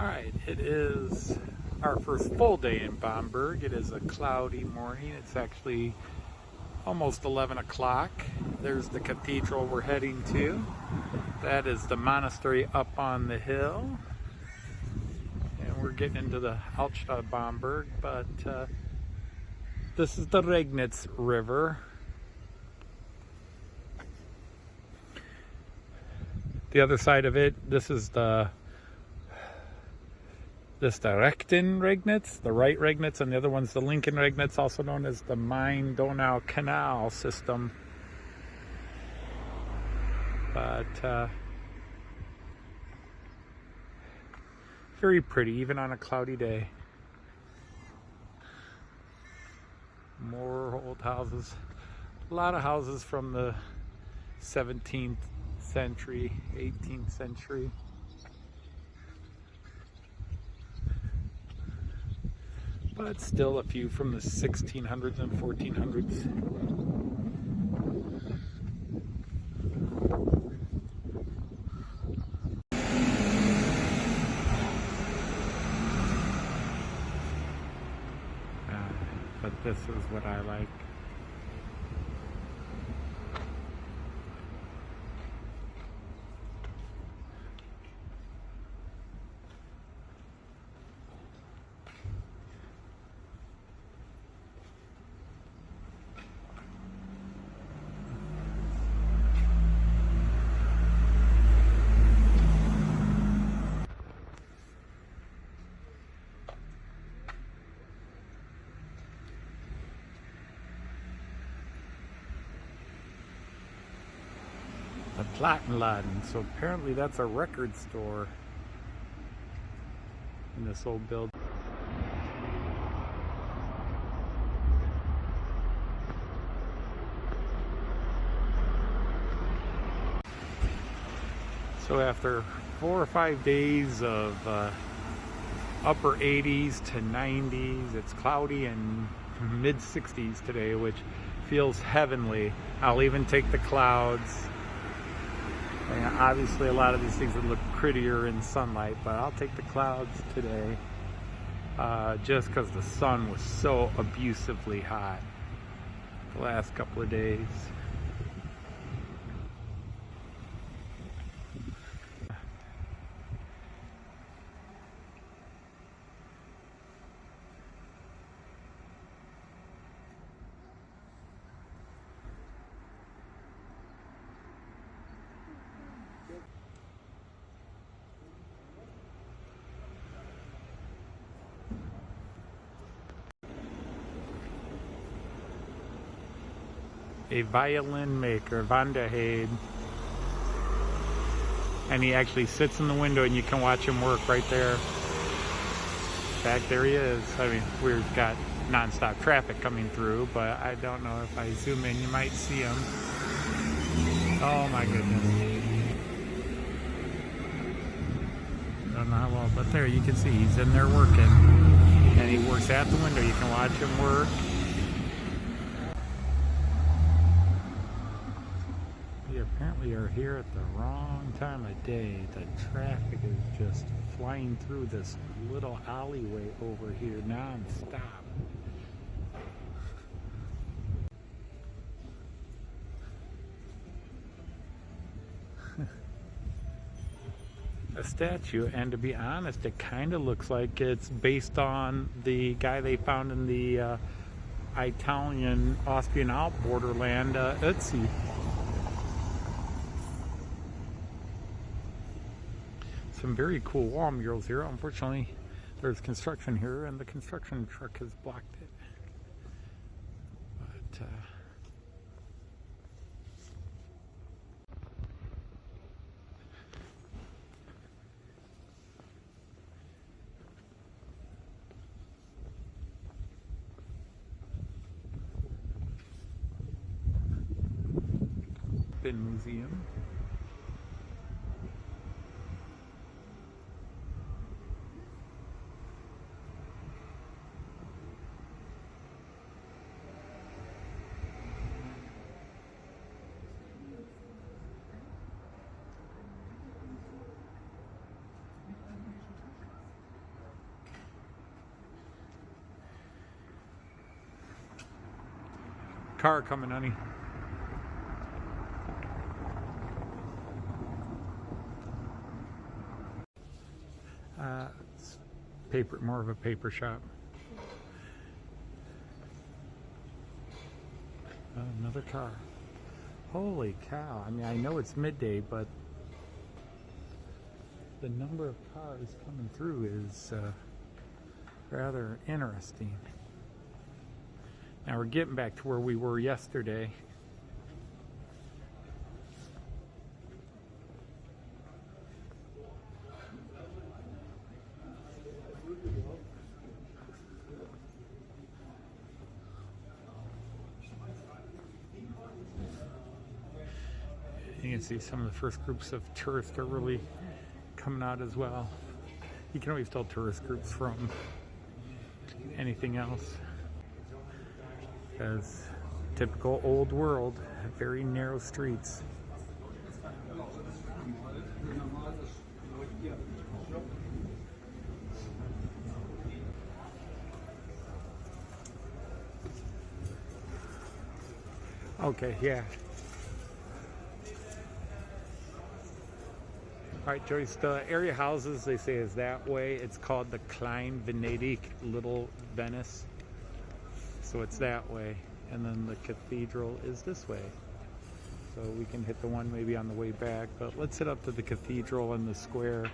Alright, it is our first full day in Bamberg. It is a cloudy morning. It's actually almost 11 o'clock. There's the cathedral we're heading to. That is the monastery up on the hill. And we're getting into the Altstadt of Bamberg, but this is the Regnitz River. The other side of it, this is the rechten Regnitz, the right Regnitz, and the other one's the linken Regnitz, also known as the Main-Donau Canal system. But very pretty, even on a cloudy day. More old houses. A lot of houses from the 17th century, 18th century. But still a few from the 1600s and 1400s. But this is what I like. The Plattenladen, so apparently that's a record store in this old building. So after 4 or 5 days of upper 80s to 90s, it's cloudy and mid 60s today, which feels heavenly. I'll even take the clouds. And obviously a lot of these things would look prettier in sunlight, but I'll take the clouds today just because the sun was so abusively hot the last couple of days. A violin maker, Van der Heide. And he actually sits in the window and you can watch him work right there. In fact, there he is. I mean, we've got non-stop traffic coming through, but I don't know if I zoom in, you might see him. Oh my goodness. Don't know how well, but there you can see he's in there working. And he works at the window, you can watch him work. We are here at the wrong time of day. The traffic is just flying through this little alleyway over here non-stop. A statue, and to be honest, it kind of looks like it's based on the guy they found in the Italian Austrian Alp borderland, Ötzi. Some very cool wall murals here. Unfortunately, there's construction here and the construction truck has blocked it. But Bin Museum. car coming, honey. It's more of a paper shop. Another car. Holy cow. I mean, I know it's midday, but the number of cars coming through is rather interesting. Now we're getting back to where we were yesterday. You can see some of the first groups of tourists are really coming out as well. You can always tell tourist groups from anything else. As typical old world, very narrow streets. Okay, yeah. All right, Joyce, the area houses, they say, is that way. It's called the Klein Venedig, Little Venice. So it's that way. And then the cathedral is this way. So we can hit the one maybe on the way back, but let's head up to the cathedral and the square.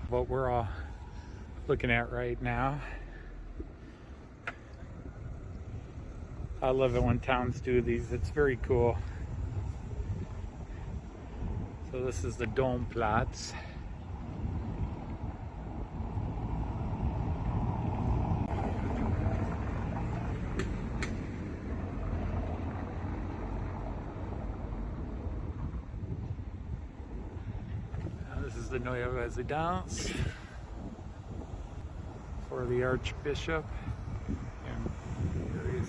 What we're all looking at right now. I love it when towns do these. It's very cool. So this is the Domplatz. This is the Neue Residence for the Archbishop. And very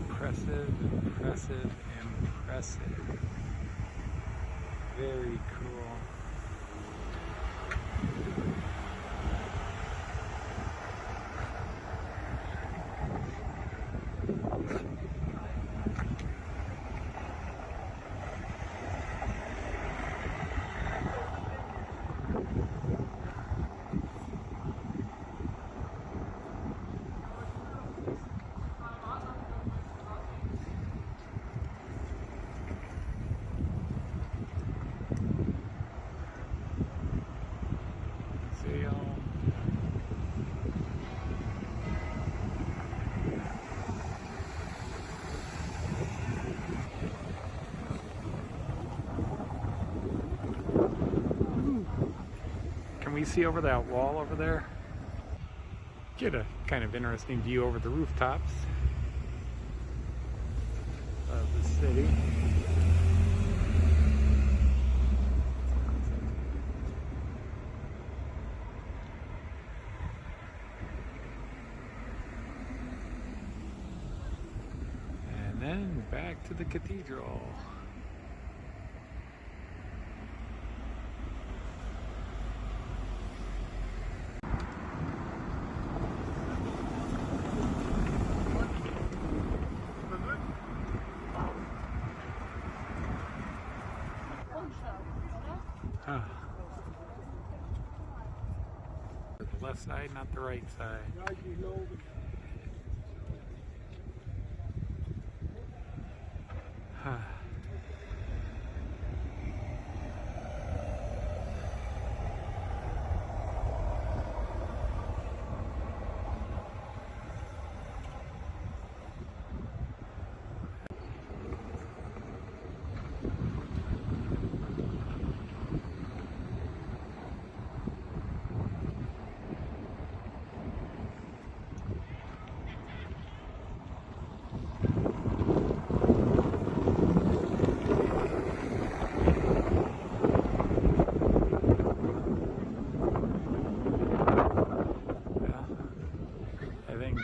impressive, impressive, impressive. Very cool. Can we see over that wall over there? Get a kind of interesting view over the rooftops of the city. And then back to the cathedral. The left side, not the right side.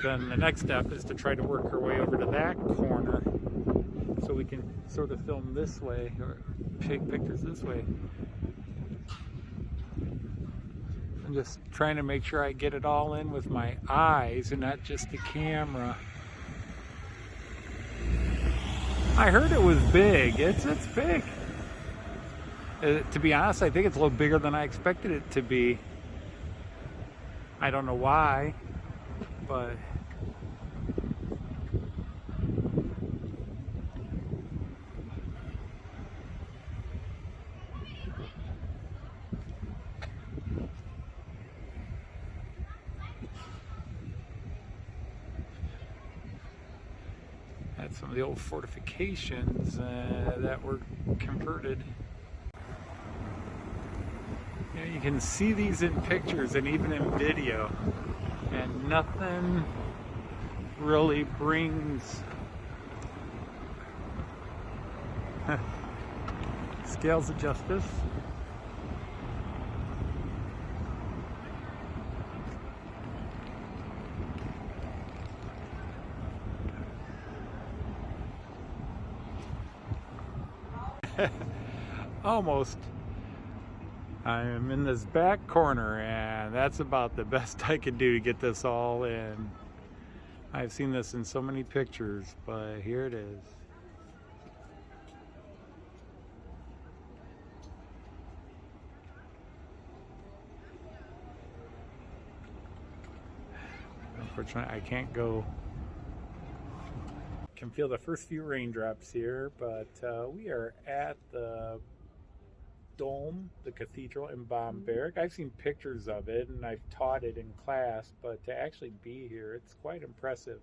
then the next step is to try to work our way over to that corner so we can sort of film this way or take pictures this way. I'm just trying to make sure I get it all in with my eyes and not just the camera. I heard it was big. It's big. To be honest, I think it's a little bigger than I expected it to be. I don't know why, but that's some of the old fortifications that were converted. You know, you can see these in pictures and even in video, and nothing really brings scales of justice. Almost. I'm in this back corner, and that's about the best I can do to get this all in. I've seen this in so many pictures, but here it is. Unfortunately, I can't go. Can feel the first few raindrops here, but we are at the Dome, the Cathedral in Bamberg. I've seen pictures of it and I've taught it in class, but to actually be here, it's quite impressive.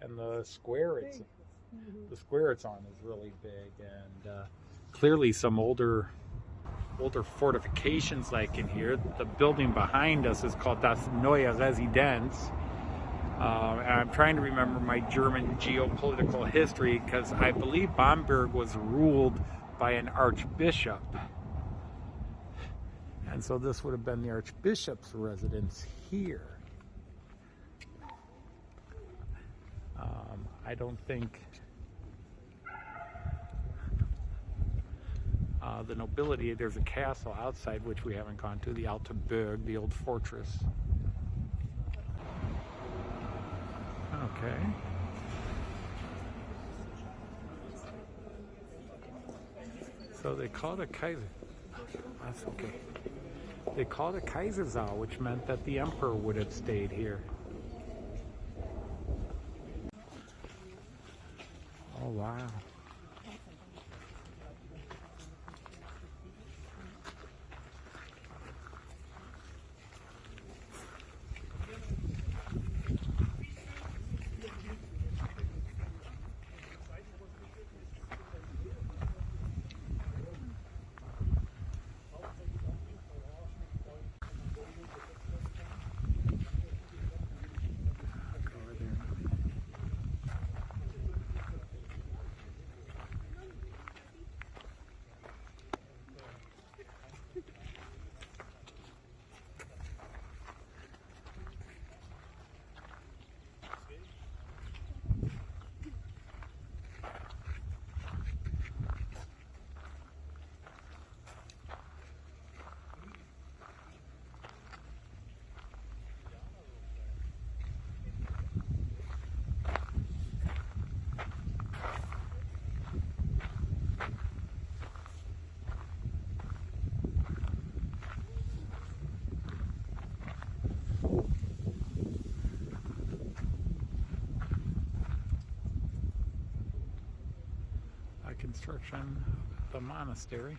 And the square it's on is really big, and clearly some older fortifications like in here. The building behind us is called Das Neue Residenz. And I'm trying to remember my German geopolitical history, because I believe Bamberg was ruled by an archbishop. And so this would have been the archbishop's residence here. I don't think the nobility, there's a castle outside which we haven't gone to, the Altburg, the old fortress. Okay. So they called it Kaiser. That's okay. They called it Kaisersaal, which meant that the emperor would have stayed here. Oh, wow. Construction of the monastery.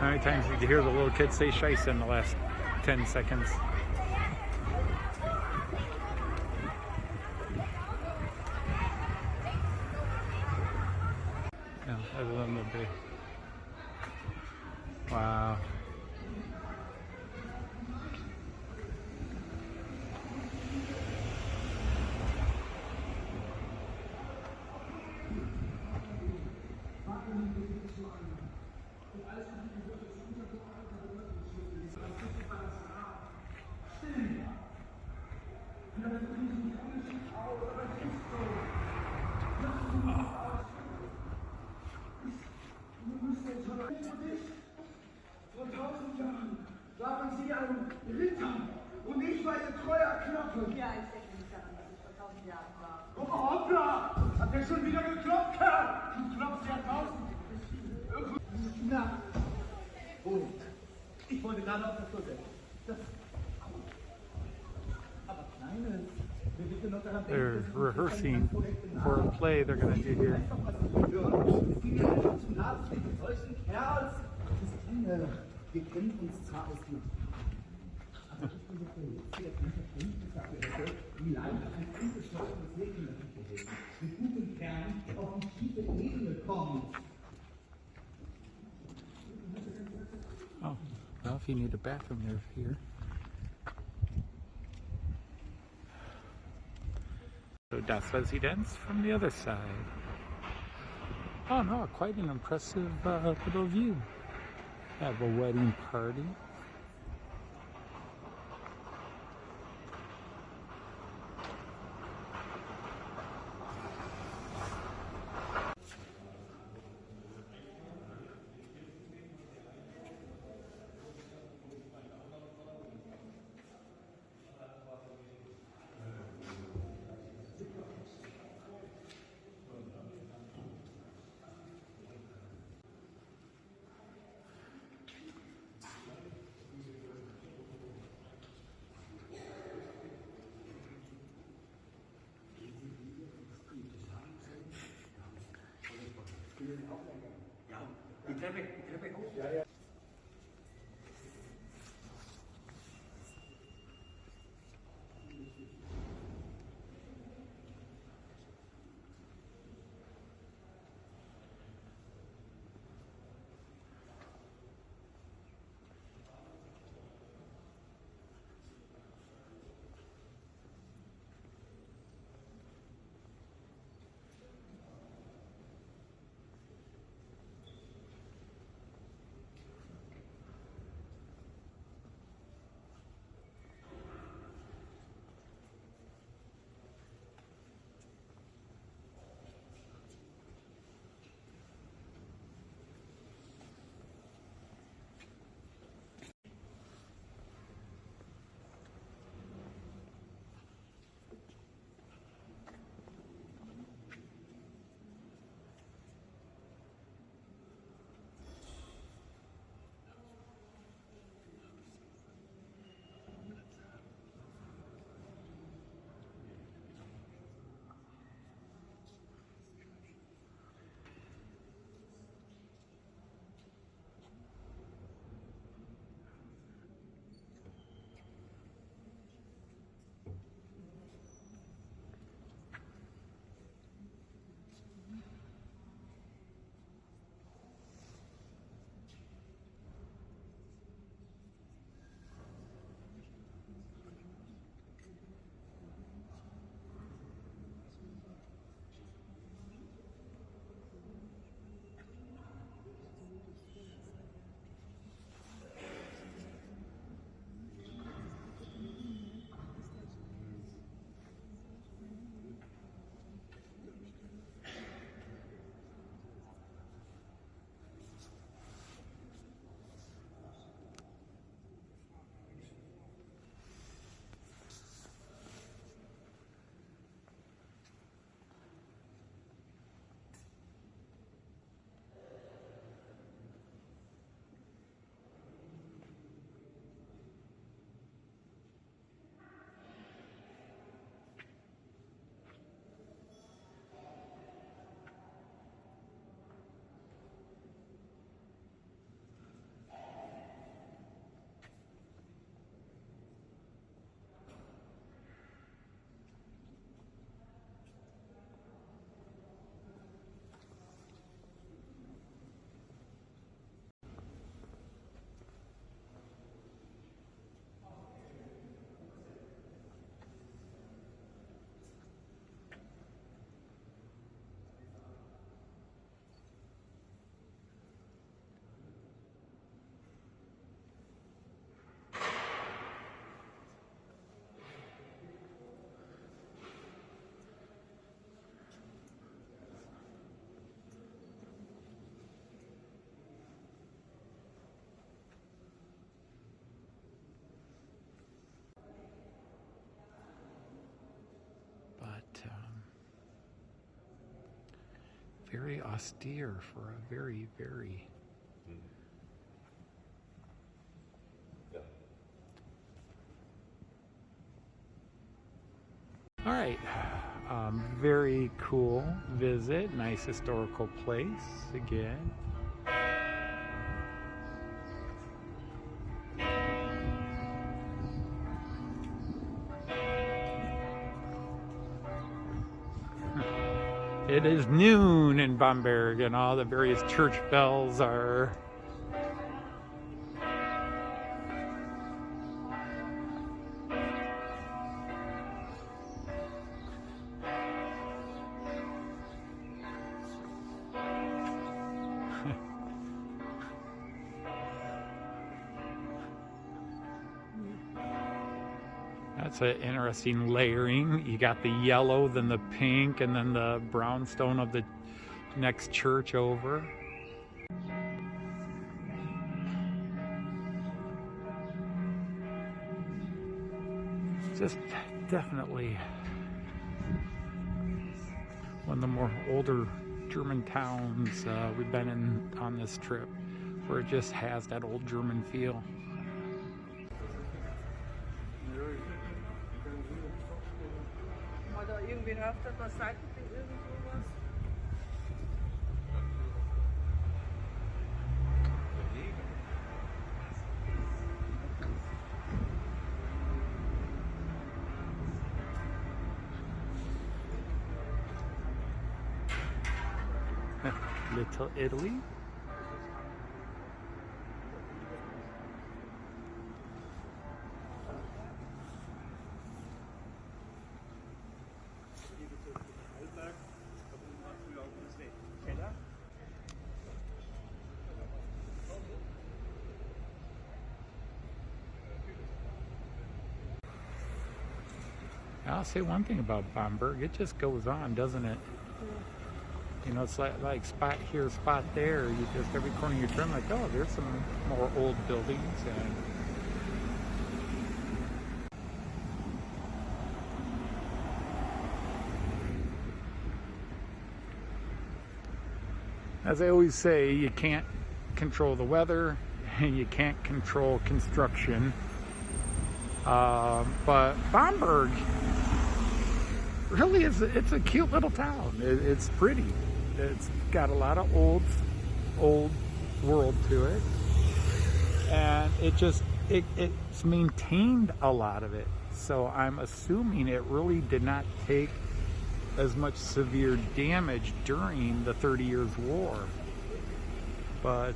many times did you hear the little kids say Scheisse in the last 10 seconds? No, other than the big. Wow. Vor 1000 Jahren waren Sie ein Ritter und ich war Ihr treuer Knappe. Ja, ich denke nicht daran, dass ich vor 1000 Jahren war. Oh, hoppla! Hat der schon wieder geklopft, Kerl? Du klopfst ja draußen. Na, und ich wollte gerade auf das Toilette. Aber Kleines, wir bitte noch daran They're denken, rehearsing for a play they're going to do here. Es ging ja einfach zum Arzt wegen solchen Kerls. Wir kennen uns zwar aus dem... Aber ich bin so verletzt, dass ich Verständnis dafür hätte, wie leicht ein unbescholtenes Leben mit guten Kernen auf die tiefe Ebene kommt. Oh, well, if you need a bathroom, they're here. So Das Residenz from the other side. Oh no, quite an impressive little view. Have a wedding party. Die Treppe hoch. Ja, ja. very austere for a very, very... All right, very cool visit, nice historical place again. It is noon in Bamberg and all the various church bells are That's an interesting layering. You got the yellow, then the pink, and then the brownstone of the next church over. Just definitely one of the more older German towns we've been in on this trip, where it just has that old German feel. Oder irgendwie haftet was Seitending, irgend sowas. Little Italy. I'll say one thing about Bamberg, it just goes on, doesn't it? You know, it's like spot here, spot there. You just, every corner you turn, like, oh, there's some more old buildings. And as I always say, you can't control the weather and you can't control construction. But Bamberg really it's a cute little town. It's pretty. It's got a lot of old world to it, and it's maintained a lot of it. So I'm assuming it really did not take as much severe damage during the 30 Years' War, but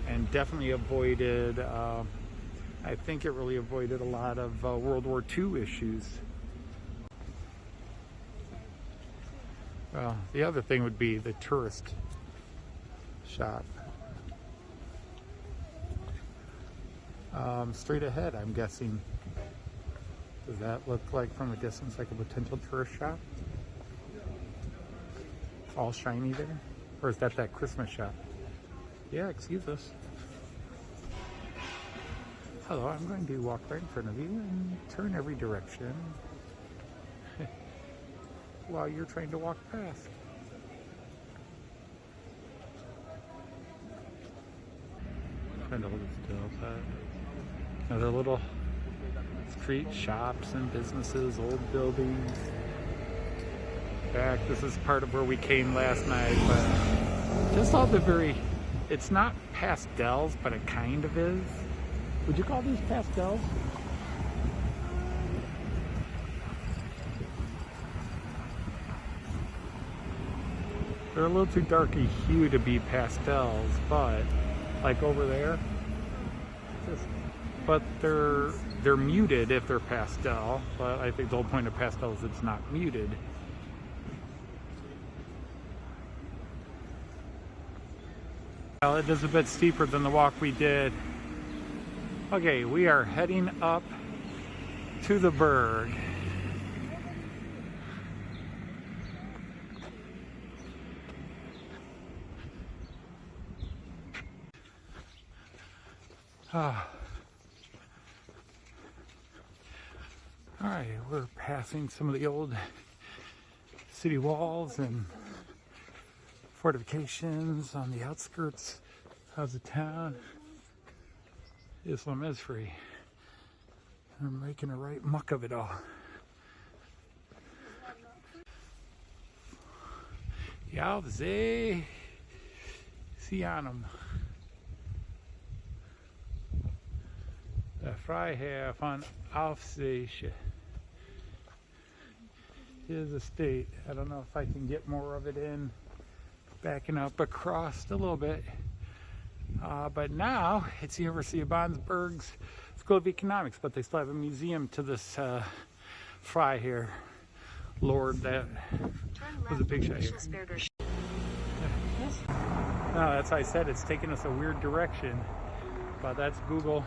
and definitely avoided. I think it really avoided a lot of World War II issues. Well, the other thing would be the tourist shop. Straight ahead, I'm guessing. Does that look like from a distance like a potential tourist shop? All shiny there? Or is that Christmas shop? Yeah, excuse us. Hello, I'm going to walk right in front of you and turn every direction while you're trying to walk past. Trying to hold it still. Another little street shops and businesses, old buildings. In fact, this is part of where we came last night, but just all the it's not pastels, but it kind of is. Would you call these pastels? They're a little too darky hue to be pastels, but like over there, but they're muted if they're pastel. But I think the whole point of pastel is it's not muted. Well, it is a bit steeper than the walk we did. Okay, we are heading up to the Berg. All right, we're passing some of the old city walls and fortifications on the outskirts of the town. Islam is free. They're making a right muck of it all. Ja, ze Sianum. De Freiherr von Aufsehsche. His estate. I don't know if I can get more of it in. Backing up across a little bit. But now it's the University of Bamberg's School of Economics, but they still have a museum to this Freiherr Lord that was a big shot here. No, that's why I said it's taking us a weird direction, but that's Google.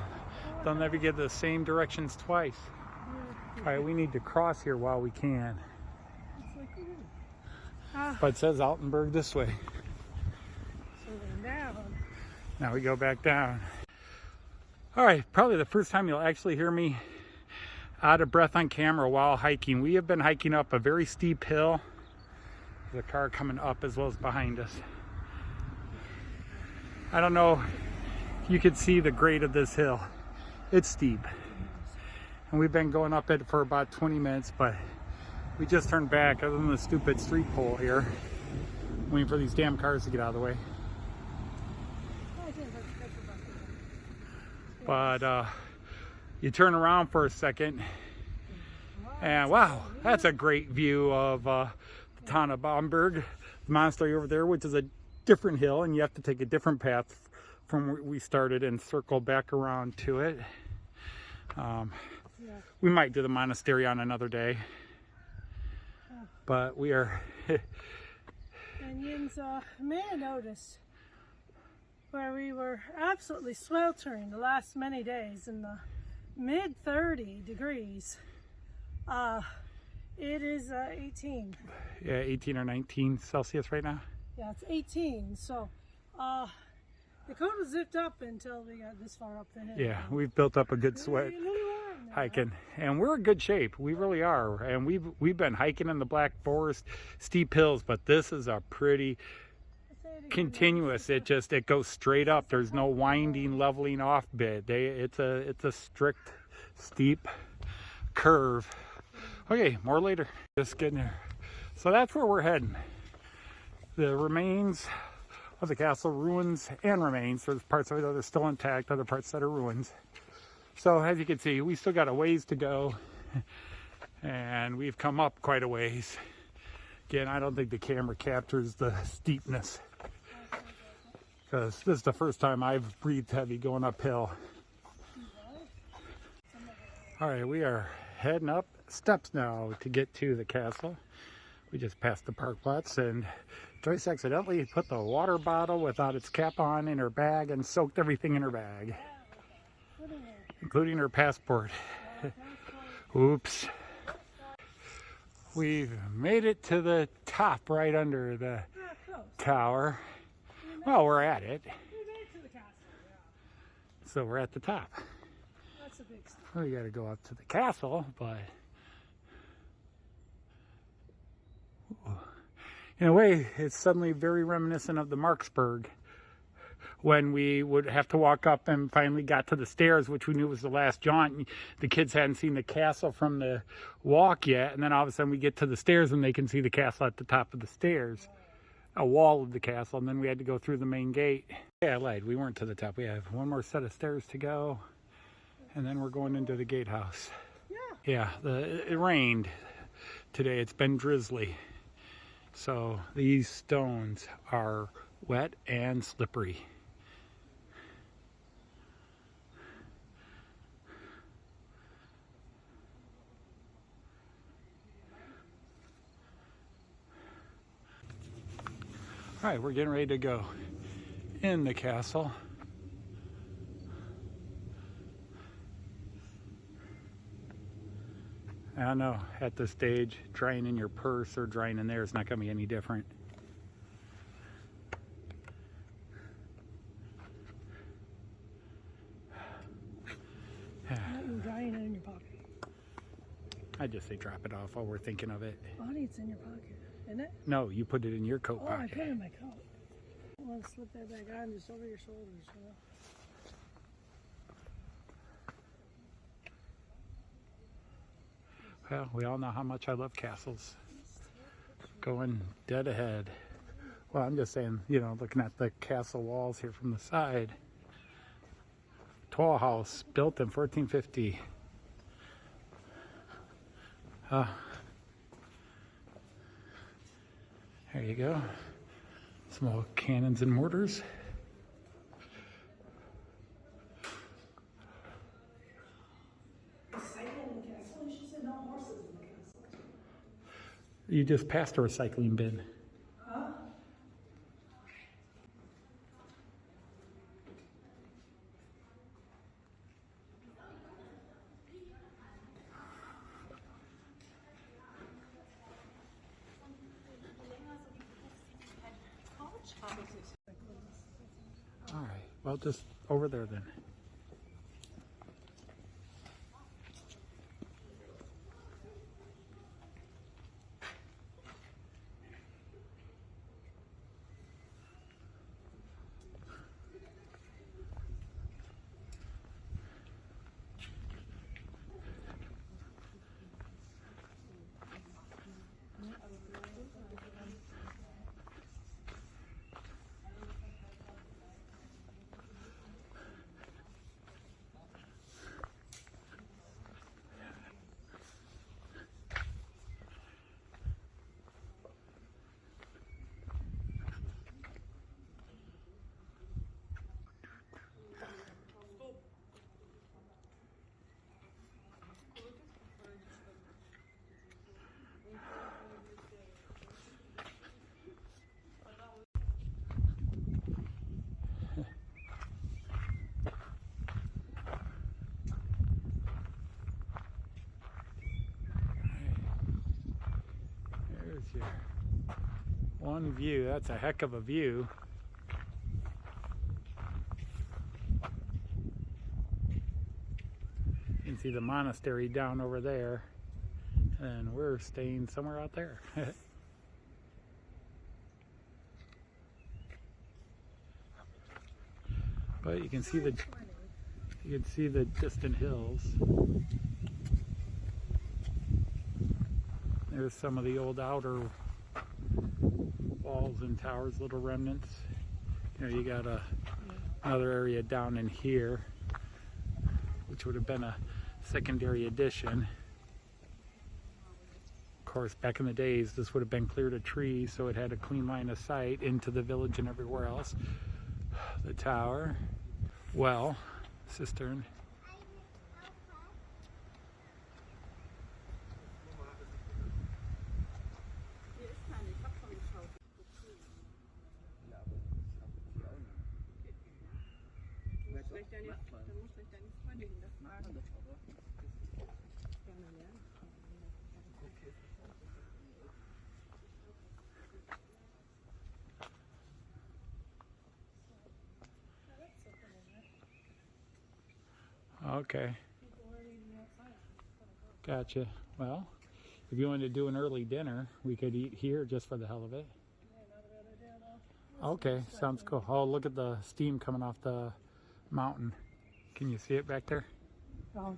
They'll never give the same directions twice. All right, we need to cross here while we can. But it says Altburg this way. So then down. Now we go back down. All right, probably the first time you'll actually hear me out of breath on camera while hiking. We have been hiking up a very steep hill. There's a car coming up as well as behind us. I don't know if you could see the grade of this hill. It's steep. And we've been going up it for about 20 minutes, but we just turned back other than the stupid street pole here, waiting for these damn cars to get out of the way. But you turn around for a second and wow, that's a great view of the town of Bamberg, the monastery over there, which is a different hill, and you have to take a different path from where we started and circle back around to it. We might do the monastery on another day, but we are And Jens may have noticed where we were absolutely sweltering the last many days in the mid 30 degrees. It is 18. Yeah, 18 or 19 Celsius right now. Yeah, it's 18. So the cold was zipped up until we got this far up the hill. Yeah, we've built up a good sweat hiking, and we're in good shape. We really are. And we've been hiking in the Black Forest, steep hills, but this is a pretty continuous. It goes straight up. There's no winding, leveling off bit. It's a strict, steep curve. Okay, more later. Just getting there. So that's where we're heading. The remains of the castle, ruins and remains. There's parts of it that are still intact, other parts that are ruins. So as you can see, we still got a ways to go, and we've come up quite a ways. Again, I don't think the camera captures the steepness, because this is the first time I've breathed heavy going uphill. All right, we are heading up steps now to get to the castle. We just passed the park lots, and Joyce accidentally put the water bottle without its cap on in her bag and soaked everything in her bag, including her passport. Oops. We've made it to the top right under the tower. Well, we're at it. We made it to the castle, yeah. So we're at the top. That's a big step. We got to go up to the castle, but in a way, it's suddenly very reminiscent of the Marksburg, when we would have to walk up and finally got to the stairs, which we knew was the last jaunt. The kids hadn't seen the castle from the walk yet, and then all of a sudden we get to the stairs and they can see the castle at the top of the stairs, a wall of the castle, and then we had to go through the main gate. Yeah, I lied. We weren't to the top. We have one more set of stairs to go, and then we're going into the gatehouse. Yeah, it rained today. It's been drizzly. So these stones are wet and slippery. All right, we're getting ready to go in the castle. I don't know, at this stage, drying in your purse or drying in there is not going to be any different. Not you drying it in your pocket. I just say drop it off while we're thinking of it. Bonnie, it's in your pocket. In it? No, you put it in your coat Oh, I pocket. put it in my coat. I want to slip that back on just over your shoulders, you know? Well, we all know how much I love castles. Going dead ahead. Well, I'm just saying, you know, looking at the castle walls here from the side. Tall house, built in 1450. There you go. Some old cannons and mortars. You just passed a recycling bin. Huh? All right, well, just over there then. There's your one view. That's a heck of a view. You can see the monastery down over there, and we're staying somewhere out there. But you can see the distant hills. There's some of the old outer walls and towers, little remnants. You know, you got another area down in here, which would have been a secondary addition. Of course, back in the days, this would have been cleared of trees, so it had a clean line of sight into the village and everywhere else. The tower, well, cistern. Okay. Gotcha. Well, if you wanted to do an early dinner, we could eat here just for the hell of it. Okay, sounds cool. Oh, look at the steam coming off the mountain. Can you see it back there? Oh,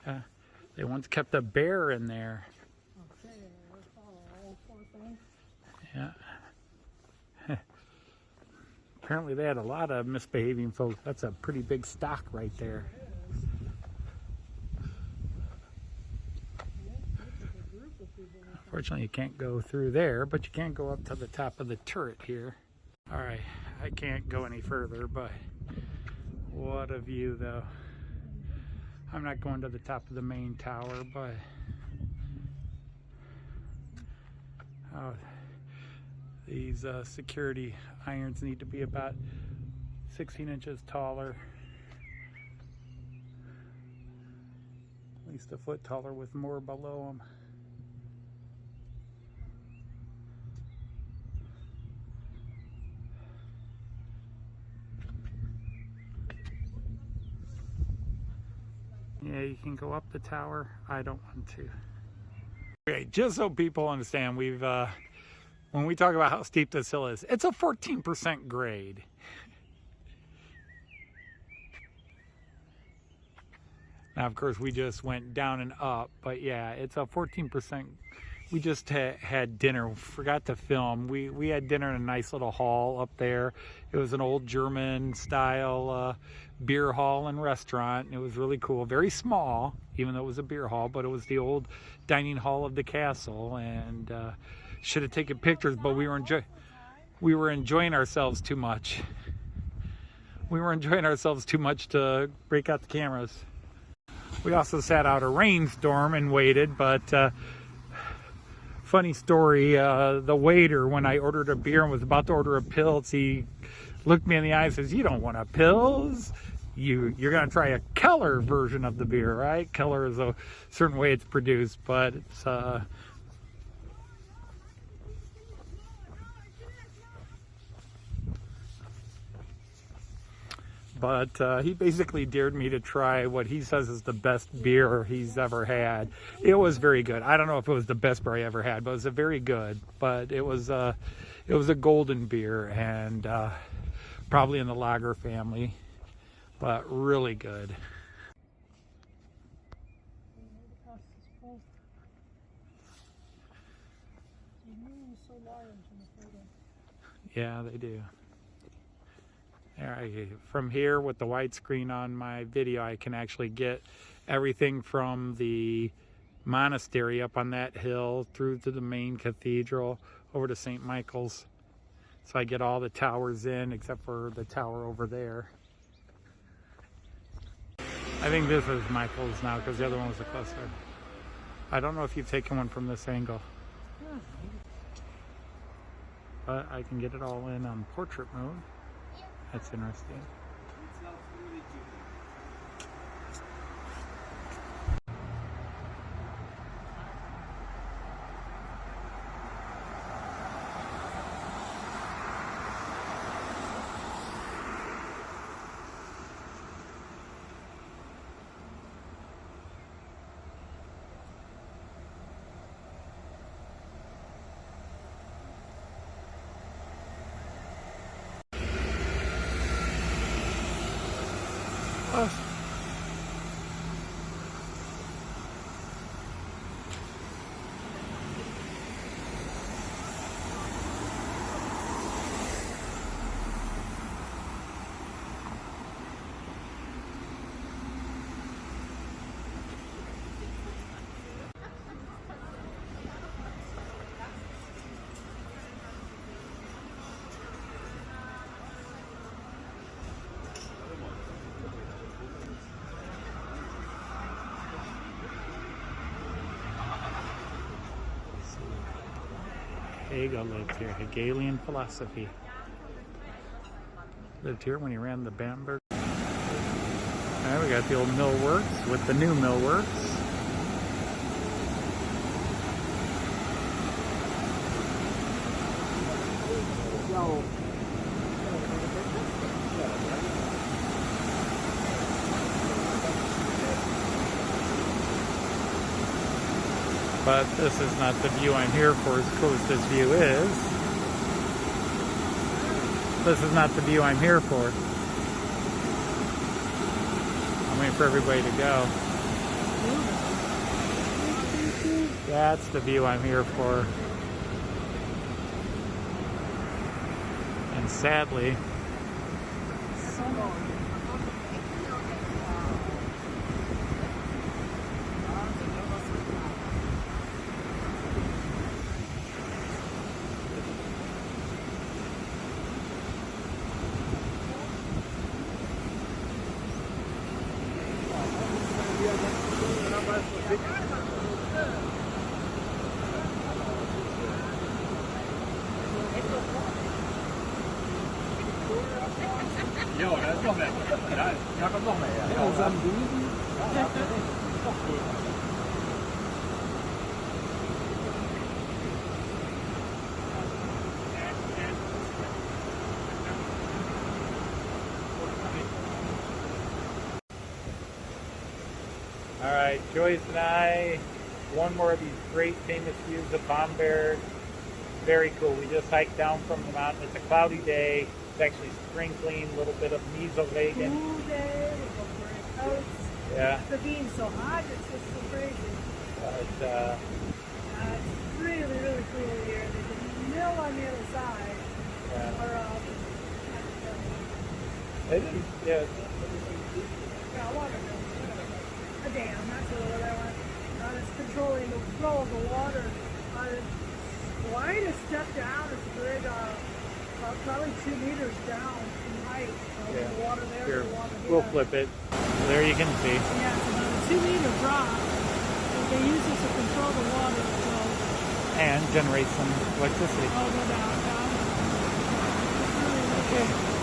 yeah. They once kept a bear in there. Okay, oh, poor thing. Yeah. Apparently they had a lot of misbehaving folks. That's a pretty big stock right there. Unfortunately, you can't go through there, but you can go up to the top of the turret here. All right, I can't go any further, but what a view though. I'm not going to the top of the main tower, but these security irons need to be about 16 inches taller, at least a foot taller with more below them. Yeah, you can go up the tower. I don't want to. Okay, just so people understand, we've when we talk about how steep this hill is, it's a 14% grade. Now, of course, we just went down and up, but yeah, it's a 14%. We just had dinner. Forgot to film. We had dinner in a nice little hall up there. It was an old German style beer hall and restaurant. It was really cool. Very small, even though it was a beer hall, but it was the old dining hall of the castle. And should have taken pictures, but we were enjoying ourselves too much. We were enjoying ourselves too much to break out the cameras. We also sat out a rainstorm and waited, but funny story, the waiter, when I ordered a beer and was about to order a Pils, he looked me in the eye and says, "You don't want a Pils? You're going to try a Keller version of the beer, right?" Keller is a certain way it's produced, but it's he basically dared me to try what he says is the best beer he's ever had. It was very good. I don't know if it was the best beer I ever had, but it was a very good. But it was a golden beer, and probably in the lager family, but really good. Yeah, they do. From here with the widescreen on my video, I can actually get everything from the monastery up on that hill through to the main cathedral over to St. Michael's. So I get all the towers in except for the tower over there. I think this is Michael's now because the other one was a cluster. I don't know if you've taken one from this angle. But I can get it all in on portrait mode. That's interesting. Hegel lived here. Hegelian philosophy. Lived here when he ran the Bamberg. Alright, we got the old mill works with the new mill works. But this is not the view I'm here for, as cool as this view is. This is not the view I'm here for. I'm waiting for everybody to go. That's the view I'm here for. And sadly, Ja, det är nog med. Jag kan nog med. right, Joyce and I, one more of these great famous views of Bamberg. Very cool. We just hiked down from the mountain. It's a cloudy day. It's actually sprinkling, a little bit of Nieselregen. Cool day with a gray coats. Yeah. After being so hot, it's just so crazy. But, It's really, really cool here. There's a mill on the other side. yeah. Or, Yeah. water mill. A dam, that's what I want. It's controlling the flow of the water. Slightest step down is good, probably 2 meters down in height. Yeah. The water there, Here, the water here. we'll flip it. There you can see. Yeah, it's about a 2-meter drop. They use it to control the water flow. And generate some electricity. Oh, no doubt. It's really, really Okay.